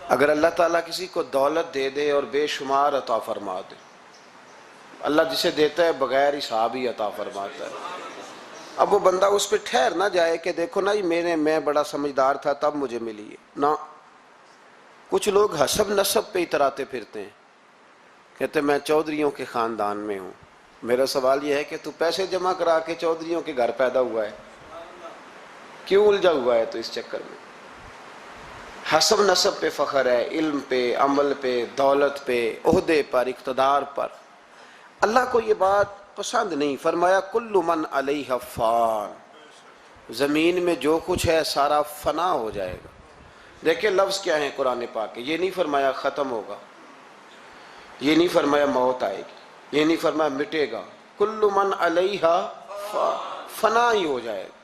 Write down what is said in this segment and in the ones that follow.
اگر اللہ تعالیٰ کسی کو دولت دے دے اور بے شمار عطا فرما دے، اللہ جسے دیتا ہے بغیر حساب ہی عطا فرماتا ہے، اب وہ بندہ اس پہ ٹھہر نہ جائے کہ دیکھو نا میں بڑا سمجھدار تھا تب مجھے ملی ہے نہ۔ کچھ لوگ حسب نسب پہ اتراتے پھرتے ہیں، کہتے میں چودھریوں کے خاندان میں ہوں۔ میرا سوال یہ ہے کہ تو پیسے جمع کرا کے چودھریوں کے گھر پیدا ہوا ہے، کیوں الجھا ہوا ہے تو اس چکر میں؟ حسب نسب پہ فخر ہے، علم پہ، عمل پہ، دولت پہ، عہدے پر، اقتدار پر۔ اللہ کو یہ بات پسند نہیں، فرمایا کل من علیہ فان، زمین میں جو کچھ ہے سارا فنا ہو جائے گا۔ دیکھیں لفظ کیا ہیں قرآن پاک کے، یہ نہیں فرمایا ختم ہوگا، یہ نہیں فرمایا موت آئے گی، یہ نہیں فرمایا مٹے گا، کل من علیہ فان، فنا ہی ہو جائے گا،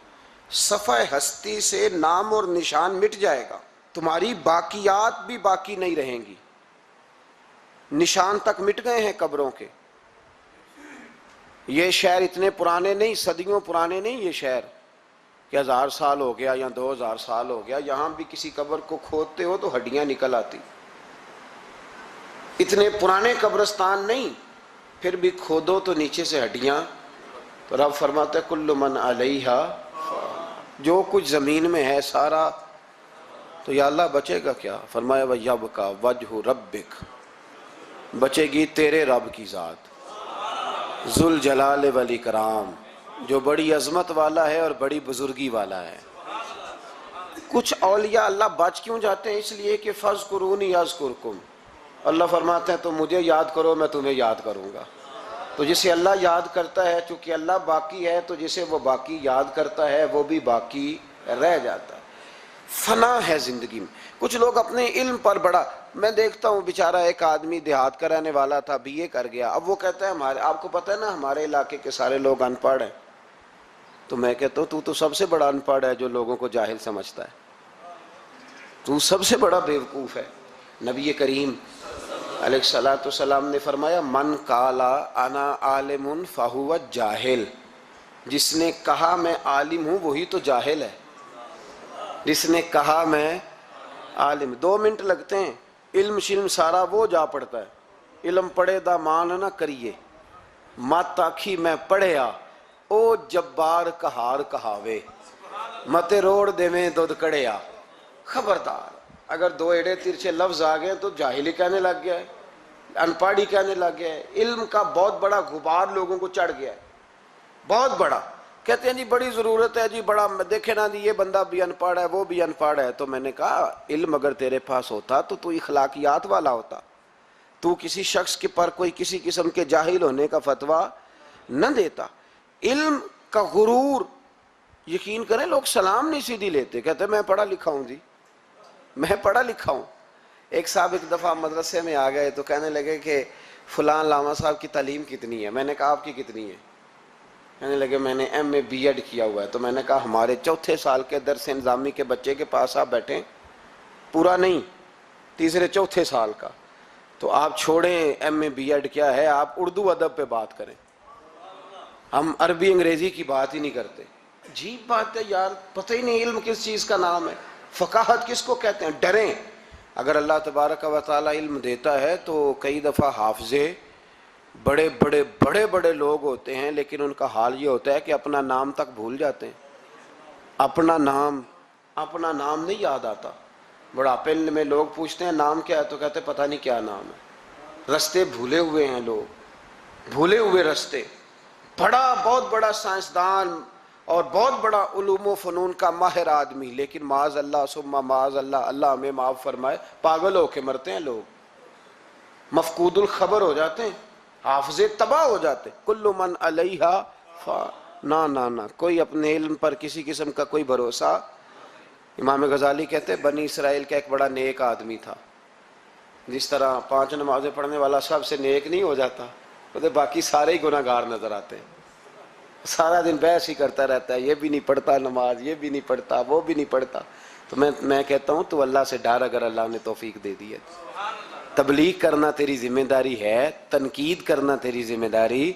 صفحہ ہستی سے نام اور نشان مٹ جائے گا، تمہاری باقیات بھی باقی نہیں رہیں گی، نشان تک مٹ گئے ہیں قبروں کے۔ یہ شہر اتنے پرانے نہیں، صدیوں پرانے نہیں یہ شہر کہ 1000 سال ہو گیا یا 2000 سال ہو گیا، یہاں بھی کسی قبر کو کھودتے ہو تو ہڈیاں نکل آتی، اتنے پرانے قبرستان نہیں، پھر بھی کھودو تو نیچے سے ہڈیاں۔ تو رب فرماتا ہے کل من علیہ فان، جو کچھ زمین میں ہے سارا، تو یا اللہ بچے گا کیا؟ فرمایا وَيَبْقَى وَجْهُ رَبِّكَ، بچے گی تیرے رب کی ذات، ذوالجلال والاکرام، جو بڑی عظمت والا ہے اور بڑی بزرگی والا ہے۔ کچھ اولیاء اللہ بچ کیوں جاتے ہیں؟ اس لیے کہ فَاذْكُرُونِي أَذْكُرْكُمْ، اللہ فرماتے ہیں تو مجھے یاد کرو میں تمہیں یاد کروں گا۔ تو جسے اللہ یاد کرتا ہے، چونکہ اللہ باقی ہے تو جسے وہ باقی یاد کرتا ہے وہ بھی باقی رہ جاتا ہے۔ فنا ہے زندگی میں۔ کچھ لوگ اپنے علم پر بڑا، میں دیکھتا ہوں بیچارہ ایک آدمی دیہات کا رہنے والا تھا، بی اے کر گیا، اب وہ کہتا ہے ہمارے، آپ کو پتہ ہے نا ہمارے علاقے کے سارے لوگ ان پڑھ ہیں، تو میں کہتا ہوں تو سب سے بڑا ان پڑھ ہے جو لوگوں کو جاہل سمجھتا ہے، تو سب سے بڑا بیوقوف ہے۔ نبی کریم علیہ الصلوۃ والسلام نے فرمایا من قالا انا عالم فہو جاہل، جس نے کہا میں عالم ہوں وہی تو جاہل ہے، جس نے کہا میں عالم۔ 2 منٹ لگتے ہیں، علم شلم سارا وہ جا پڑتا ہے، علم پڑھے دا مان نہ کریے، مت آکھی میں پڑھیا او جبار کہار کہاوے، مت روڑ دے میں دودھ کڑیا۔ خبردار، اگر 2 ایڑے ترچھے لفظ آ گئے تو جاہلی کہنے لگ گیا ہے، ان پڑھی کہنے لگ گیا ہے، علم کا بہت بڑا غبار لوگوں کو چڑھ گیا ہے، بہت بڑا۔ کہتے ہیں جی بڑی ضرورت ہے جی، بڑا دیکھے نا جی یہ بندہ بھی ان پڑھ ہے وہ بھی ان پڑھ ہے، تو میں نے کہا علم اگر تیرے پاس ہوتا تو اخلاقیات والا ہوتا، تو کسی شخص کے پر کوئی کسی قسم کے جاہل ہونے کا فتویٰ نہ دیتا۔ علم کا غرور، یقین کریں لوگ سلام نہیں سیدھی لیتے، کہتے ہیں میں پڑھا لکھا ہوں جی، میں پڑھا لکھا ہوں۔ ایک صاحب ایک دفعہ مدرسے میں آ گئے تو کہنے لگے کہ فلاں علامہ صاحب کی تعلیم کتنی ہے؟ میں نے کہا آپ کی کتنی ہے؟ کہنے لگے میں نے ایم اے بی ایڈ کیا ہوا ہے۔ تو میں نے کہا ہمارے 4تھے سال کے درس انظامی کے بچے کے پاس آپ بیٹھیں، پورا نہیں، 3رے 4تھے سال کا، تو آپ چھوڑیں ایم اے بی ایڈ کیا ہے، آپ اردو ادب پہ بات کریں، ہم عربی انگریزی کی بات ہی نہیں کرتے۔ عجیب بات ہے یار، پتہ ہی نہیں علم کس چیز کا نام ہے، فقاہت کس کو کہتے ہیں؟ ڈریں۔ اگر اللہ تبارک و تعالی علم دیتا ہے تو کئی دفعہ حافظے بڑے بڑے بڑے بڑے لوگ ہوتے ہیں، لیکن ان کا حال یہ ہوتا ہے کہ اپنا نام تک بھول جاتے ہیں، اپنا نام نہیں یاد آتا۔ بڑھاپے میں لوگ پوچھتے ہیں نام کیا ہے تو کہتے ہیں پتہ نہیں کیا نام ہے، رستے بھولے ہوئے ہیں لوگ، بھولے ہوئے رستے۔ بہت بڑا سائنسدان اور بہت بڑا علوم و فنون کا ماہر آدمی، لیکن معاذ اللہ ثم معاذ اللہ، اللہ ہمیں معاف فرمائے، پاگل ہو کے مرتے ہیں لوگ، مفقود الخبر ہو جاتے ہیں، حافظے تباہ ہو جاتے۔ کل من علیہ فان، نہ کوئی اپنے علم پر کسی قسم کا کوئی بھروسہ۔ امام غزالی کہتے بنی اسرائیل کا ایک بڑا نیک آدمی تھا، جس طرح 5 نمازیں پڑھنے والا سب سے نیک نہیں ہو جاتا، تو باقی سارے ہی گناہ گار نظر آتے ہیں، سارا دن بحث ہی کرتا رہتا ہے، یہ بھی نہیں پڑھتا نماز، یہ بھی نہیں پڑھتا، وہ بھی نہیں پڑھتا۔ تو میں کہتا ہوں تو اللہ سے ڈر، اگر اللہ نے توفیق دے دی ہے۔ تبلیغ کرنا تیری ذمہ داری ہے، تنقید کرنا تیری ذمہ داری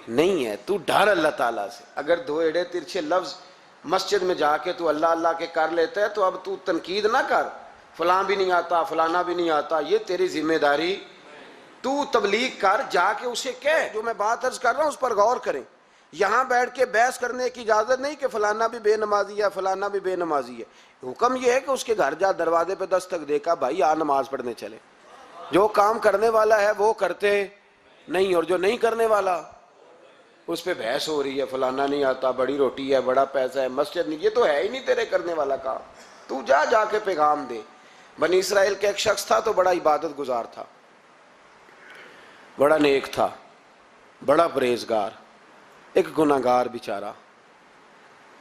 نہیں ہے، تو ڈر اللہ تعالیٰ سے۔ اگر 2 ایڑے ترچھے لفظ مسجد میں جا کے تو اللہ اللہ کے کر لیتا ہے تو اب تو تنقید نہ کر، فلاں بھی نہیں آتا، فلانا بھی نہیں آتا، یہ تیری ذمہ داری، تو تبلیغ کر، جا کے اسے کہہ۔ جو میں بات عرض کر رہا ہوں اس پر غور کریں، یہاں بیٹھ کے بحث کرنے کی اجازت نہیں کہ فلانا بھی بے نمازی ہے، فلانا بھی بے نمازی ہے۔ حکم یہ ہے کہ اس کے گھر جا، دروازے پہ دستک دے کر بھائی آ نماز پڑھنے چلے۔ جو کام کرنے والا ہے وہ کرتے نہیں، اور جو نہیں کرنے والا اس پہ بحث ہو رہی ہے، فلانا نہیں آتا، بڑی روٹی ہے، بڑا پیسہ ہے، مسجد نہیں، یہ تو ہے ہی نہیں تیرے کرنے والا کام، تو جا کے پیغام دے۔ بنی اسرائیل کا ایک شخص تھا تو بڑا عبادت گزار تھا، بڑا نیک تھا، بڑا پرہیزگار، ایک گناہگار بیچارہ۔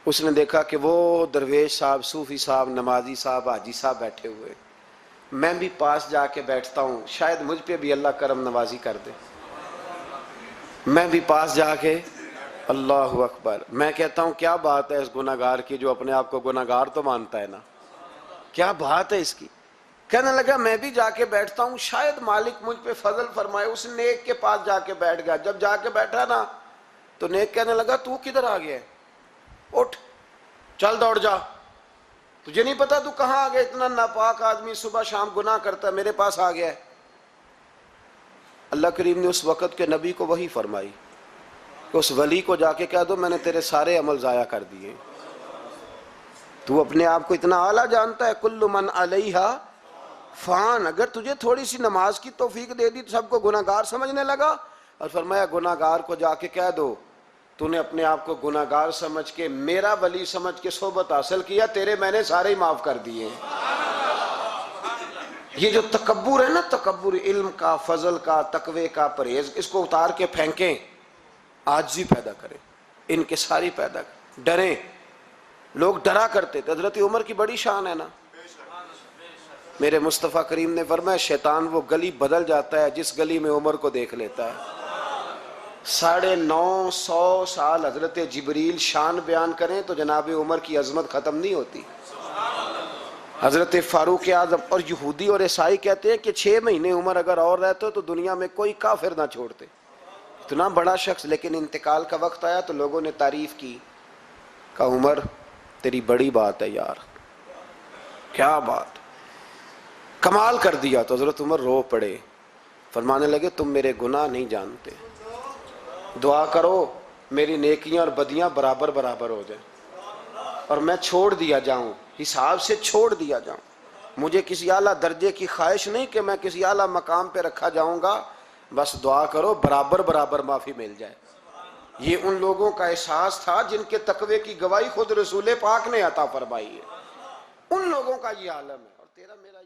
اس نے دیکھا کہ وہ درویش صاحب، صوفی صاحب، نمازی صاحب، حاجی صاحب بیٹھے ہوئے، میں بھی پاس جا کے بیٹھتا ہوں، شاید مجھ پہ بھی اللہ کرم نوازی کر دے۔ میں بھی پاس جا کے، اللہ اکبر، میں کہتا ہوں کیا بات ہے اس گناہگار کی، جو اپنے آپ کو گناہگار تو مانتا ہے نا، کیا بات ہے اس کی۔ کہنے لگا میں بھی جا کے بیٹھتا ہوں، شاید مالک مجھ پہ فضل فرمائے۔ اس نیک کے پاس جا کے بیٹھ گیا، جب جا کے بیٹھا نا تو نیک کہنے لگا تو کدھر آ گیا ہے، اٹھ چل دوڑ جا، تجھے نہیں پتا تو کہاں آ گیا، اتنا ناپاک آدمی صبح شام گناہ کرتا ہے، میرے پاس آ گیا ہے۔ اللہ کریم نے اس وقت کے نبی کو وحی فرمائی کہ اس ولی کو جا کے کہہ دو میں نے تیرے سارے عمل ضائع کر دیے۔ تو اپنے آپ کو اتنا اعلیٰ جانتا ہے، کل من علیہا فان، اگر تجھے تھوڑی سی نماز کی توفیق دے دی تو سب کو گناہگار سمجھنے لگا۔ اور فرمایا گناہگار کو جا کے کہہ دو تو نے اپنے آپ کو گناہگار سمجھ کے میرا ولی سمجھ کے صحبت حاصل کیا، تیرے میں نے سارے ہی معاف کر دیے۔ یہ جو تکبر ہے نا، تکبر علم کا، فضل کا، تقوی کا، پرہیز، اس کو اتار کے پھینکیں، عاجزی پیدا کریں، انکساری پیدا کریں، ڈریں۔ لوگ ڈرا کرتے تھے، حضرت عمر کی بڑی شان ہے نا، میرے مصطفیٰ کریم نے فرمایا شیطان وہ گلی بدل جاتا ہے جس گلی میں عمر کو دیکھ لیتا ہے۔ 950 سال حضرت جبریل شان بیان کریں تو جناب عمر کی عظمت ختم نہیں ہوتی۔ حضرت فاروق اعظم، اور یہودی اور عیسائی کہتے ہیں کہ 6 مہینے عمر اگر اور رہتے تو دنیا میں کوئی کافر نہ چھوڑتے، اتنا بڑا شخص، لیکن انتقال کا وقت آیا تو لوگوں نے تعریف کی، کہا عمر تیری بڑی بات ہے یار، کیا بات، کمال کر دیا۔ تو حضرت عمر رو پڑے، فرمانے لگے تم میرے گناہ نہیں جانتے، دعا کرو میری نیکیاں اور بدیاں برابر برابر ہو جائیں اور میں چھوڑ دیا جاؤں، حساب سے چھوڑ دیا جاؤں۔ مجھے کسی اعلیٰ درجے کی خواہش نہیں کہ میں کسی اعلیٰ مقام پہ رکھا جاؤں گا، بس دعا کرو برابر برابر معافی مل جائے۔ یہ ان لوگوں کا احساس تھا جن کے تقوی کی گواہی خود رسول پاک نے عطا فرمائی ہے، ان لوگوں کا یہ عالم ہے، اور تیرا میرا